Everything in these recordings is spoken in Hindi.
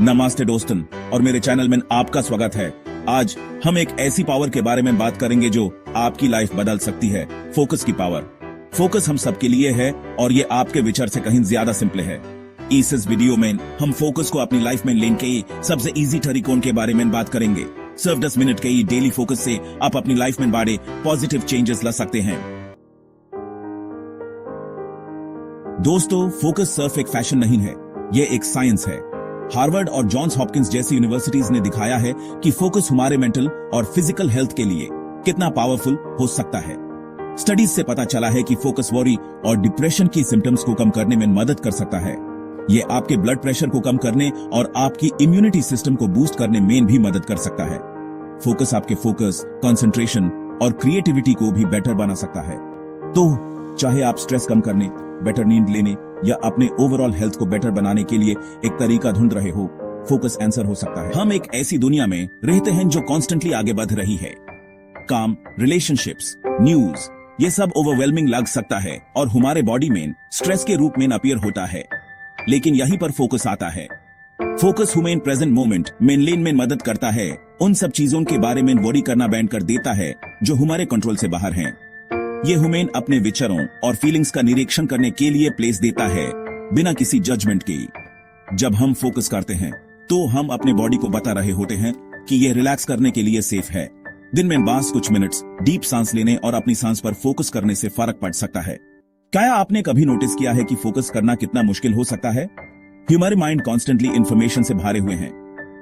नमस्ते दोस्तन और मेरे चैनल में आपका स्वागत है। आज हम एक ऐसी पावर के बारे में बात करेंगे जो आपकी लाइफ बदल सकती है, फोकस की पावर। फोकस हम सबके लिए है और ये आपके विचार से कहीं ज्यादा सिंपल है। इस वीडियो में हम फोकस को अपनी लाइफ में लेने के सबसे इजी तरीकों के बारे में बात करेंगे। सिर्फ 10 मिनट के डेली फोकस से आप अपनी लाइफ में बड़े पॉजिटिव चेंजेस ला सकते हैं। दोस्तों, फोकस सिर्फ एक फैशन नहीं है, ये एक साइंस है। हार्वर्ड और जॉन्स हॉपकिंस जैसी यूनिवर्सिटीज ने दिखाया है कि फोकस हमारे मेंटल और फिजिकल हेल्थ के लिए कितना पावरफुल हो सकता है। स्टडीज से पता चला है कि फोकस वॉरी और डिप्रेशन की सिम्टम्स को कम करने में मदद कर सकता है। ये आपके ब्लड प्रेशर को कम करने और आपकी इम्यूनिटी सिस्टम को बूस्ट करने में भी मदद कर सकता है। फोकस आपके फोकस, कंसंट्रेशन और क्रिएटिविटी को भी बेटर बना सकता है। तो चाहे आप स्ट्रेस कम करने, बेटर नींद लेने या अपने ओवरऑल हेल्थ को बेटर बनाने के लिए एक तरीका ढूंढ रहे हो, फोकस आंसर हो सकता है। हम एक ऐसी दुनिया में रहते हैं जो कॉन्स्टेंटली आगे बढ़ रही है। काम, रिलेशनशिप्स, न्यूज, ये सब ओवरवेलमिंग लग सकता है और हमारे बॉडी में स्ट्रेस के रूप में अपीयर होता है। लेकिन यहीं पर फोकस आता है। फोकस हमें प्रेजेंट मोमेंट में लेन में मदद करता है, उन सब चीजों के बारे में वरी करना बैंड कर देता है जो हमारे कंट्रोल से बाहर हैं। ये हमें अपने विचारों और फीलिंग्स का निरीक्षण करने के लिए प्लेस देता है, बिना किसी जजमेंट के। जब हम फोकस करते हैं तो हम अपने बॉडी को बता रहे होते हैं कि ये रिलैक्स करने के लिए सेफ है। दिन में बस कुछ मिनट्स डीप सांस लेने और अपनी सांस पर फोकस करने से फर्क पड़ सकता है। क्या आपने कभी नोटिस किया है कि फोकस करना कितना मुश्किल हो सकता है? हमारे माइंड कॉन्स्टेंटली इंफॉर्मेशन से भरे हुए हैं।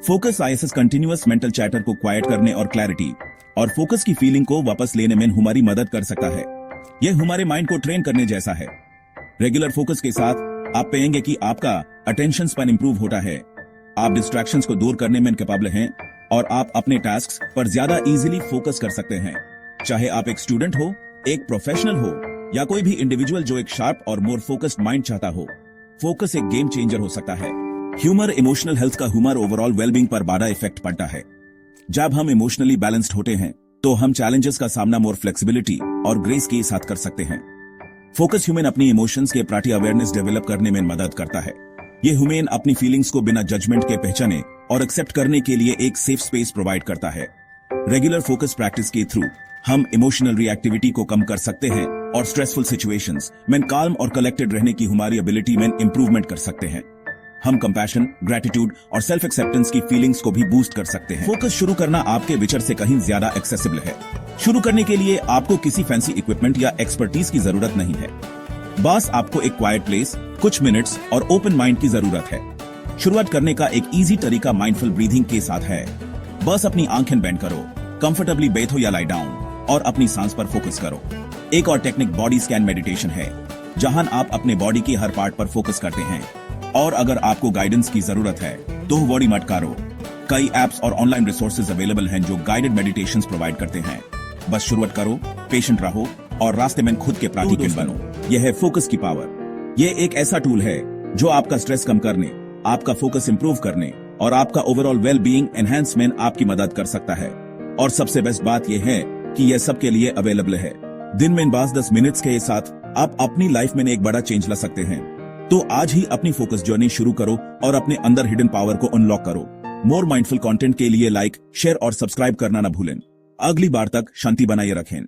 Focus ISS continuous mental chatter को क्वाइट करने और क्लैरिटी और फोकस की फीलिंग को वापस लेने में हमारी मदद कर सकता है। यह हमारे माइंड को ट्रेन करने जैसा है। रेगुलर फोकस के साथ आप पाएंगे कि आपका अटेंशन स्पैन इंप्रूव होता है, आप डिस्ट्रैक्शंस को दूर करने में कैपेबल हैं और आप अपने टास्क्स पर ज्यादा इजीली फोकस कर सकते हैं। चाहे आप एक स्टूडेंट हो, एक प्रोफेशनल हो या कोई भी इंडिविजुअल जो एक शार्प और मोर फोकस्ड माइंड चाहता हो, फोकस एक गेम चेंजर हो सकता है। ह्यूमर इमोशनल हेल्थ का हमारे ओवरऑल वेलबींग पर बड़ा इफेक्ट पड़ता है। जब हम इमोशनली बैलेंस्ड होते हैं तो हम चैलेंजेस का सामना मोर फ्लेक्सिबिलिटी और ग्रेस के साथ कर सकते हैं। फोकस ह्यूमन अपनी इमोशंस के प्रति अवेयरनेस डेवलप करने में मदद करता है। ये ह्यूमन अपनी फीलिंग्स को बिना जजमेंट के पहचाने और एक्सेप्ट करने के लिए एक सेफ स्पेस प्रोवाइड करता है। रेगुलर फोकस प्रैक्टिस के थ्रू हम इमोशनल रिएक्टिविटी को कम कर सकते हैं और स्ट्रेसफुल सिचुएशंस में काल्म और कलेक्टेड रहने की हमारी एबिलिटी में इंप्रूवमेंट कर सकते हैं। हम कंपैशन, ग्रेटिट्यूड और सेल्फ एक्सेप्टेंस की फीलिंग्स को भी बूस्ट कर सकते हैं। फोकस शुरू करना आपके विचार से कहीं ज्यादा एक्सेसिबल है। शुरू करने के लिए आपको किसी फैंसी इक्विपमेंट या एक्सपर्टीज की जरूरत नहीं है। बस आपको एक क्वाइट प्लेस, कुछ मिनट्स और ओपन माइंड की जरूरत है। शुरुआत करने का एक इजी तरीका माइंडफुल ब्रीथिंग के साथ है। बस अपनी आंखें बैंड करो, कंफर्टेबली बैठो या लाई डाउन और अपनी सांस पर फोकस करो। एक और टेक्निक बॉडी स्कैन मेडिटेशन है, जहां आप अपने बॉडी के हर पार्ट पर फोकस करते हैं। और अगर आपको गाइडेंस की जरूरत है तो वरी मत करो, कई एप्स और ऑनलाइन रिसोर्सेज अवेलेबल हैं जो गाइडेड मेडिटेशंस प्रोवाइड करते हैं। बस शुरुआत करो, पेशेंट रहो और रास्ते में खुद के प्राक्टिकल बनो। यह है फोकस की पावर। यह एक ऐसा टूल है जो आपका स्ट्रेस कम करने, आपका फोकस इंप्रूव करने और आपका ओवरऑल वेल बीइंग एनहांसमेंट आपकी मदद कर सकता है। और सबसे बेस्ट बात यह है कि यह सबके लिए अवेलेबल है। दिन में बस 10 मिनट्स के साथ आप अपनी लाइफ में एक बड़ा चेंज ला सकते हैं। तो आज ही अपनी फोकस जर्नी शुरू करो और अपने अंदर हिडन पावर को अनलॉक करो। मोर माइंडफुल कंटेंट के लिए लाइक, शेयर और सब्सक्राइब करना ना भूलें। अगली बार तक शांति बनाए रखें।